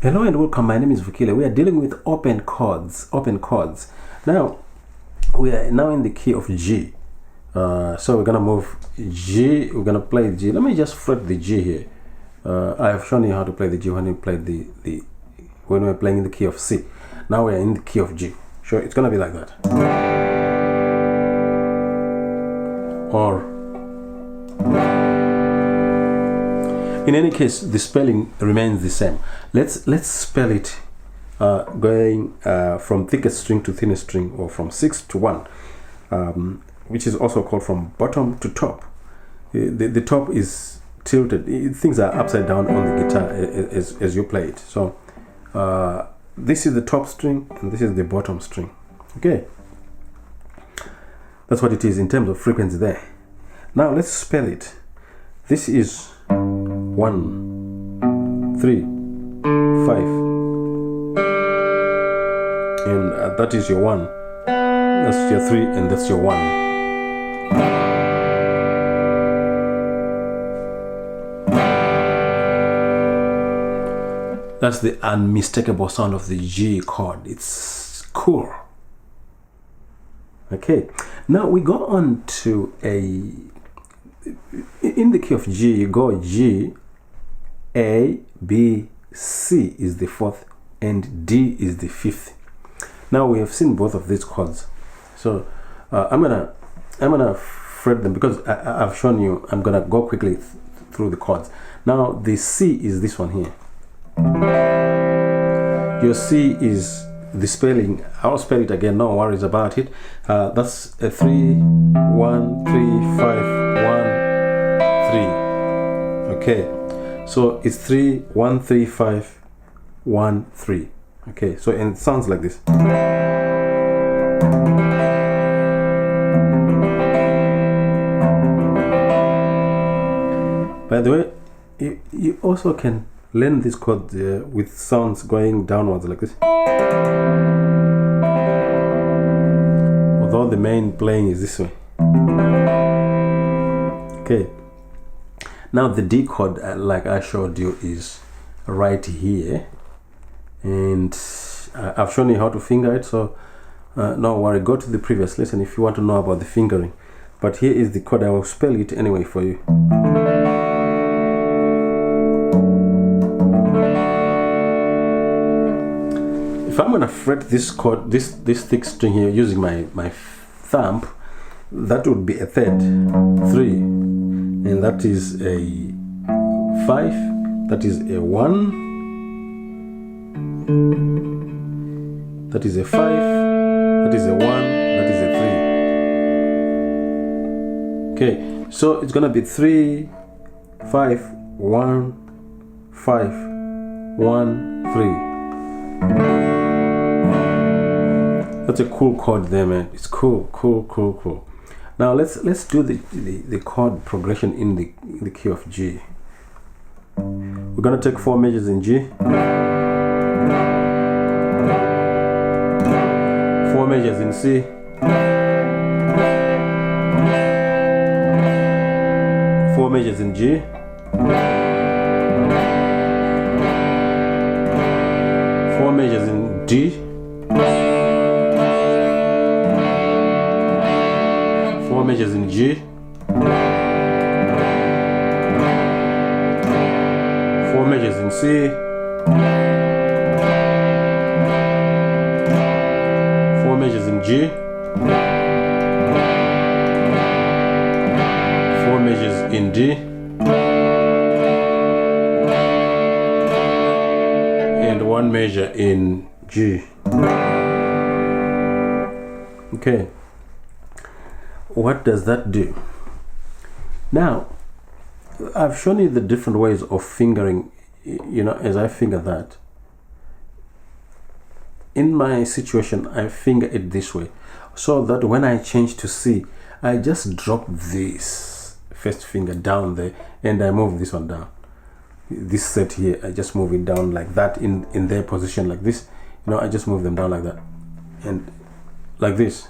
Hello and welcome. My name is Vukile. We are dealing with open chords. Now we are now in the key of G. So we're gonna move G. We're gonna play G. Let me just fret the G here. I have shown you how to play the G when you play when we're playing in the key of C. Now we are in the key of G. So it's gonna be like that. Or in any case, the spelling remains the same. Let's spell it going from thickest string to thinnest string, or from 6 to 1, which is also called from bottom to top. The top is tilted. Things are upside down on the guitar as you play it. So this is the top string and this is the bottom string. Okay, that's what it is in terms of frequency there. Now let's spell it. This is 1, 3, 5, and that is your 1, that's your 3, and that's your 1. That's the unmistakable sound of the G chord. It's cool. Okay, now we go on to in the key of G, you go G, A, B, C is the 4th, and D is the 5th. Now we have seen both of these chords, so I'm gonna fret them because I've shown you. I'm gonna go quickly through the chords. Now the C is this one here. Your C is the spelling. I'll spell it again, no worries about it. That's a 3, 1, 3, 5, 1, 3. Okay, so it's 3, 1, 3, 5, 1, 3. Okay, so and it sounds like this. By the way, you also can learn this chord with sounds going downwards like this. Although the main playing is this way. Okay. Now the D chord, like I showed you, is right here, and I've shown you how to finger it, so no worry, go to the previous lesson if you want to know about the fingering. But here is the chord. I will spell it anyway for you. If I'm gonna fret this chord, this thick string here using my thumb, that would be a 3rd, 3, and that is a 5, that is a 1, that is a 5, that is a 1, that is a 3. Okay, so it's gonna be 3, 5, 1, 5, 1, 3. That's a cool chord there, man. It's cool. Now let's do the chord progression in the key of G. We're gonna take 4 measures in G, 4 measures in C, 4 measures in G, 4 measures in D, 4 measures in G, 4 measures in C, 4 measures in G, 4 measures in D, and 1 measure in G. Okay, what does that do? Now I've shown you the different ways of fingering, you know, as I finger that. In my situation, I finger it this way, so that when I change to C, I just drop this first finger down there and I move this one down. This set here, I just move it down like that in their position like this. You know, I just move them down like that and like this.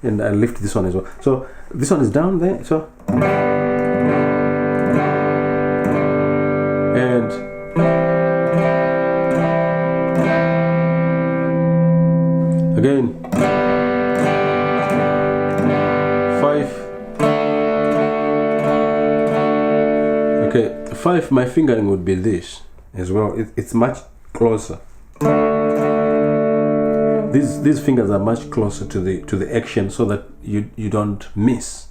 And I lift this one as well. So this one is down there, so and Again, 5. Okay, 5, my fingering would be this as well. It's much closer. These fingers are much closer to the action, so that you don't miss.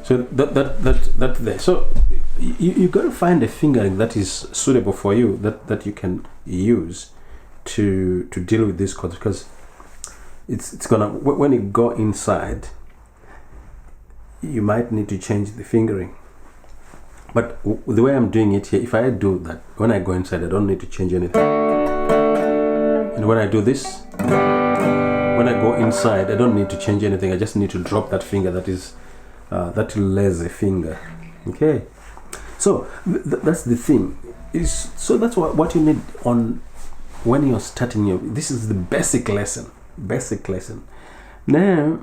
So that there. So you got to find a fingering that is suitable for you, that you can use to deal with these chords, because it's gonna, when you go inside, you might need to change the fingering. But the way I'm doing it here, if I do that, when I go inside, I don't need to change anything. And when I do this, when I go inside, I don't need to change anything. I just need to drop that finger that is that lazy finger. Okay, so that's the thing. So that's what you need on when you're starting your. This is the basic lesson. Now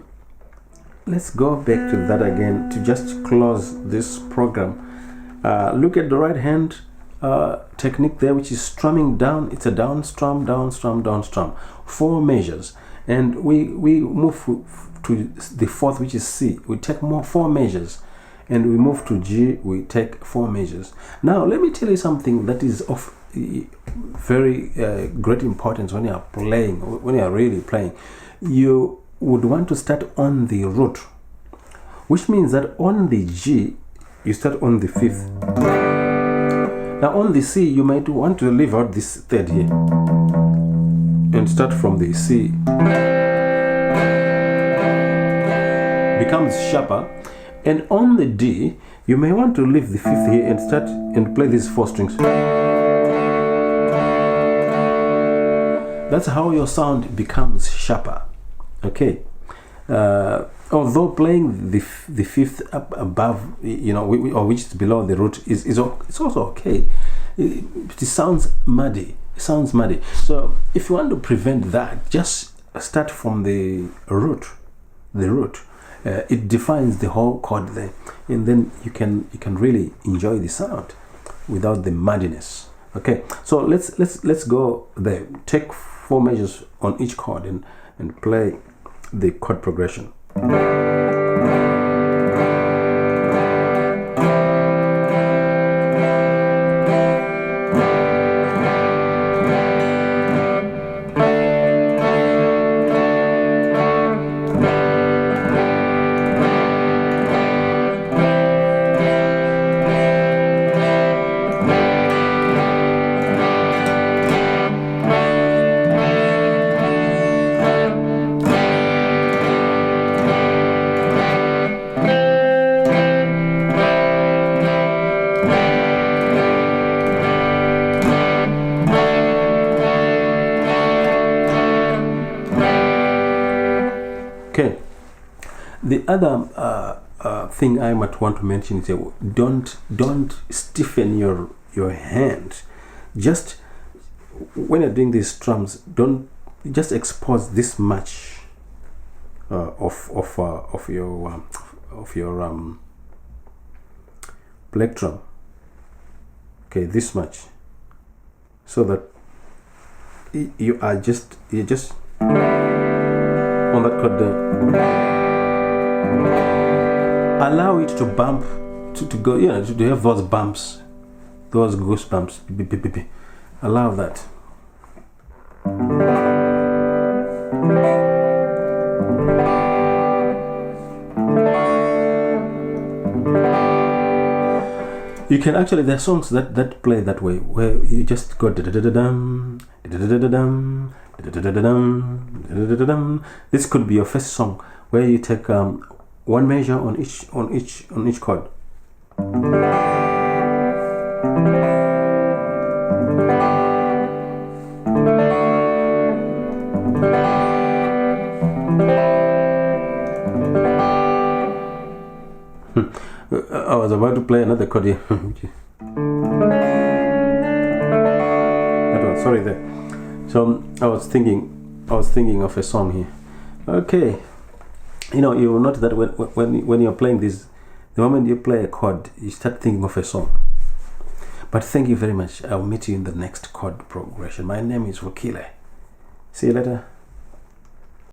let's go back to that again to just close this program. Look at the right hand technique there, which is strumming down. It's a down strum, down strum, down strum, 4 measures, and we move to the 4th, which is C. We take 4 measures, and we move to G. We take 4 measures. Now let me tell you something that is of very great importance when you are playing, when you are really playing. You would want to start on the root, which means that on the G you start on the 5th. Now on the C you might want to leave out this 3rd here and start from the C. Becomes sharper. And on the D you may want to leave the 5th here and start and play these 4 strings. That's how your sound becomes sharper. Okay, although playing the 5th up above, or which is below the root it's also okay. It sounds muddy. So if you want to prevent that, just start from the root. It defines the whole chord there, and then you can really enjoy the sound without the muddiness. Okay, so let's go there. Take 4 measures on each chord and play the chord progression. Okay, the other thing I might want to mention is don't stiffen your hand. Just when you're doing these strums, don't just expose this much of your plectrum. Okay, this much, so that you're just on that chord there. Allow it to bump, to go, to have those bumps, those goosebumps. Allow that. You can actually, there are songs that play that way, where you just go da-da-da-da-dum, da-da-da-da-dum, da-da-da-da-dum. This could be your first song, where you take 1 measure on each chord. I was about to play another chord here. That one, sorry there. So I was thinking of a song here. Okay, you know, you will note that when you're playing this, the moment you play a chord, you start thinking of a song. But thank you very much. I'll meet you in the next chord progression. My name is Wakile. See you later.